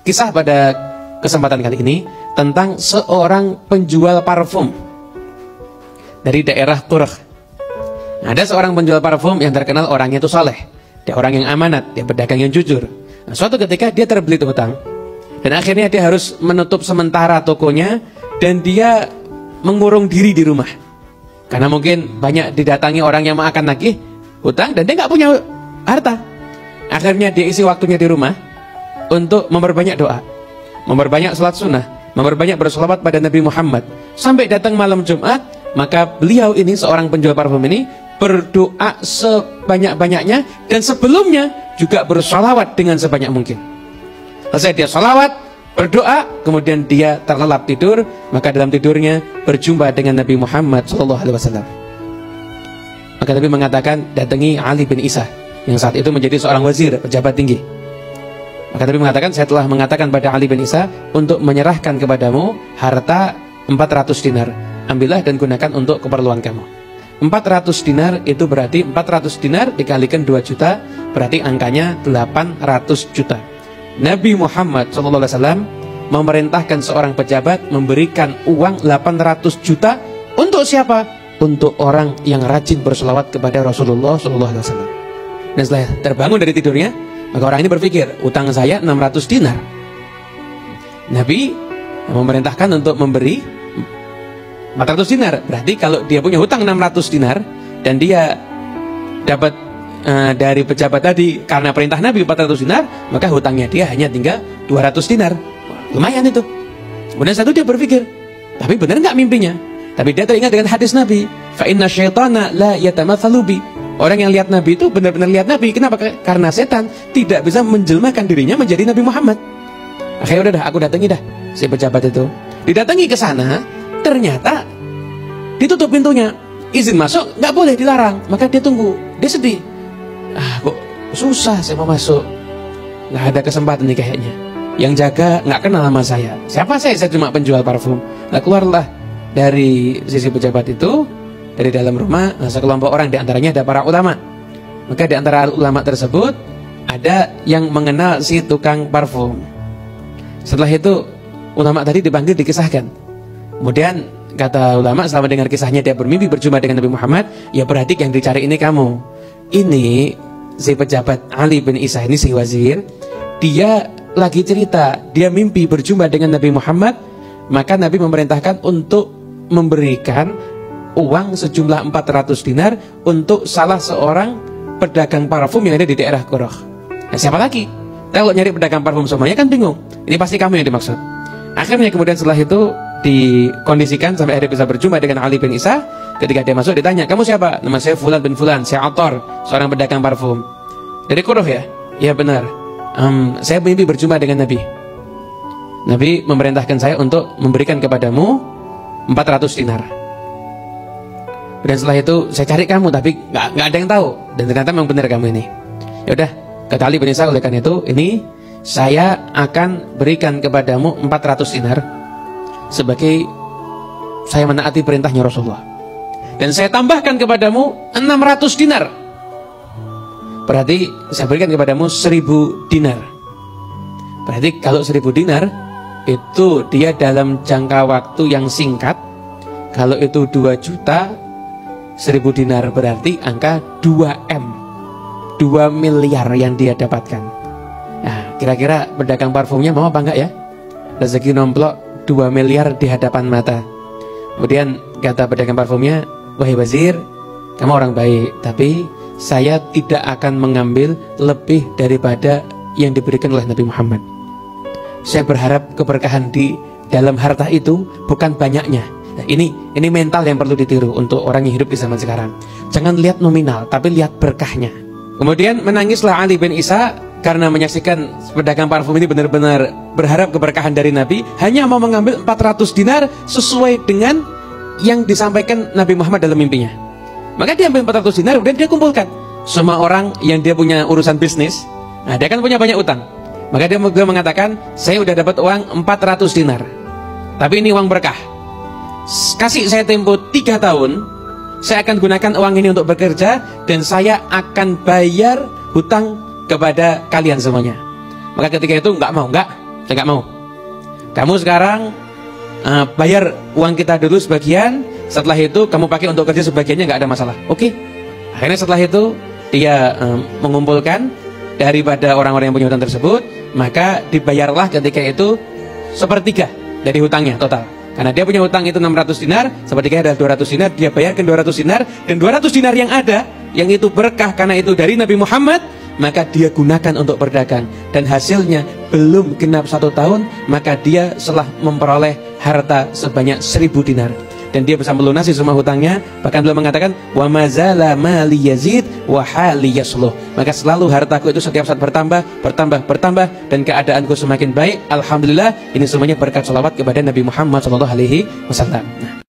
kisah pada kesempatan kali ini tentang seorang penjual parfum dari daerah Qurh. Ada seorang penjual parfum yang terkenal orangnya itu saleh, dia orang yang amanat, dia pedagang yang jujur. Nah, suatu ketika dia terbelit hutang dan akhirnya dia harus menutup sementara tokonya dan dia mengurung diri di rumah karena mungkin banyak didatangi orang yang akan nagih hutang dan dia nggak punya harta. Akhirnya dia isi waktunya di rumah untuk memperbanyak doa, memperbanyak salat sunnah, memperbanyak berselawat pada Nabi Muhammad. Sampai datang malam Jumat, maka beliau ini, seorang penjual parfum ini, berdoa sebanyak-banyaknya dan sebelumnya juga bersolawat dengan sebanyak mungkin. Selesai dia solawat, berdoa, kemudian dia terlelap tidur, maka dalam tidurnya berjumpa dengan Nabi Muhammad SAW. Maka Nabi mengatakan, datangi Ali bin Isa yang saat itu menjadi seorang wazir, pejabat tinggi. Maka Nabi mengatakan, saya telah mengatakan pada Ali bin Isa untuk menyerahkan kepadamu harta 400 dinar. Ambillah dan gunakan untuk keperluan kamu. 400 dinar itu berarti 400 dinar dikalikan 2 juta, berarti angkanya 800 juta. Nabi Muhammad SAW memerintahkan seorang pejabat memberikan uang 800 juta untuk siapa? Untuk orang yang rajin berselawat kepada Rasulullah SAW. Dan setelah terbangun dari tidurnya, maka orang ini berpikir, utang saya 600 dinar. Nabi memerintahkan untuk memberi 400 dinar. Berarti kalau dia punya hutang 600 dinar dan dia dapat dari pejabat tadi karena perintah Nabi 400 dinar, maka hutangnya dia hanya tinggal 200 dinar. Lumayan itu. Kemudian satu dia berpikir, tapi benar nggak mimpinya? Tapi dia teringat dengan hadis Nabi, fa inna syaitana la yatamatsalu bi. Orang yang lihat Nabi itu benar-benar lihat Nabi. Kenapa? Karena setan tidak bisa menjelmakan dirinya menjadi Nabi Muhammad. Akhirnya udah aku datangi dah si pejabat itu. Didatangi ke sana, ternyata ditutup pintunya, izin masuk nggak boleh, dilarang. Maka dia tunggu, dia sedih. Kok susah saya mau masuk, nggak ada kesempatan nih kayaknya. Yang jaga nggak kenal sama saya. Siapa saya? Saya cuma penjual parfum. Nah, keluarlah dari sisi pejabat itu, dari dalam rumah, sekelompok orang, diantaranya ada para ulama. Maka di antara ulama tersebut ada yang mengenal si tukang parfum. Setelah itu ulama tadi dipanggil, dikisahkan. Kemudian kata ulama, selama dengar kisahnya dia bermimpi berjumpa dengan Nabi Muhammad, ya berarti yang dicari ini kamu. Ini si pejabat Ali bin Isa ini, si wazir, dia lagi cerita, dia mimpi berjumpa dengan Nabi Muhammad. Maka Nabi memerintahkan untuk memberikan uang sejumlah 400 dinar untuk salah seorang pedagang parfum yang ada di daerah Qurh. Nah, siapa lagi? Kalau nyari pedagang parfum semuanya kan bingung. Ini pasti kamu yang dimaksud. Akhirnya kemudian setelah itu dikondisikan sampai akhirnya bisa berjumpa dengan Ali bin Isa. Ketika dia masuk ditanya, kamu siapa? Nama saya Fulan bin Fulan, saya Athar, seorang pedagang parfum. Dari Qurh ya? Ya benar. Saya mimpi berjumpa dengan Nabi. Nabi memerintahkan saya untuk memberikan kepadamu 400 dinar. Dan setelah itu saya cari kamu, tapi nggak ada yang tahu. Dan ternyata memang benar kamu ini. Ya udah, kata Ali bin Isa, oleh karena itu ini saya akan berikan kepadamu 400 dinar sebagai saya menaati perintahnya Rasulullah. Dan saya tambahkan kepadamu 600 dinar. Berarti saya berikan kepadamu 1000 dinar. Berarti kalau 1000 dinar itu dia dalam jangka waktu yang singkat. Kalau itu 2 juta, 1000 dinar berarti angka 2M, 2 miliar yang dia dapatkan. Nah, kira-kira pedagang parfumnya mau apa enggak ya? Rezeki nomplok 2 miliar di hadapan mata. Kemudian kata pedagang parfumnya, wahai wazir, kamu orang baik, tapi saya tidak akan mengambil lebih daripada yang diberikan oleh Nabi Muhammad. Saya berharap keberkahan di dalam harta itu bukan banyaknya. Nah, ini mental yang perlu ditiru untuk orang yang hidup di zaman sekarang. Jangan lihat nominal, tapi lihat berkahnya. Kemudian menangislah Ali bin Isa karena menyaksikan pedagang parfum ini benar-benar berharap keberkahan dari Nabi, hanya mau mengambil 400 dinar sesuai dengan yang disampaikan Nabi Muhammad dalam mimpinya. Maka dia ambil 400 dinar, kemudian dia kumpulkan semua orang yang dia punya urusan bisnis. Nah, dia kan punya banyak utang. Maka dia mengatakan, saya udah dapat uang 400 dinar, tapi ini uang berkah. Kasih saya tempo 3 tahun, saya akan gunakan uang ini untuk bekerja, dan saya akan bayar hutang kepada kalian semuanya. Maka ketika itu nggak saya nggak mau. Kamu sekarang bayar uang kita dulu sebagian, setelah itu kamu pakai untuk kerja sebagiannya, nggak ada masalah. Oke. Akhirnya setelah itu dia mengumpulkan daripada orang-orang yang punya hutang tersebut, maka dibayarlah ketika itu sepertiga dari hutangnya total. Karena dia punya hutang itu 600 dinar, sepertiga adalah 200 dinar, dia bayarkan 200 dinar, dan 200 dinar yang ada, yang itu berkah karena itu dari Nabi Muhammad, maka dia gunakan untuk berdagang. Dan hasilnya belum genap 1 tahun, maka dia telah memperoleh harta sebanyak 1000 dinar. Dan dia bisa melunasi semua hutangnya. Bahkan beliau mengatakan, wa mazala mali yazid wa hali yasluh. Maka selalu hartaku itu setiap saat bertambah, dan keadaanku semakin baik. Alhamdulillah, ini semuanya berkat salawat kepada Nabi Muhammad SAW.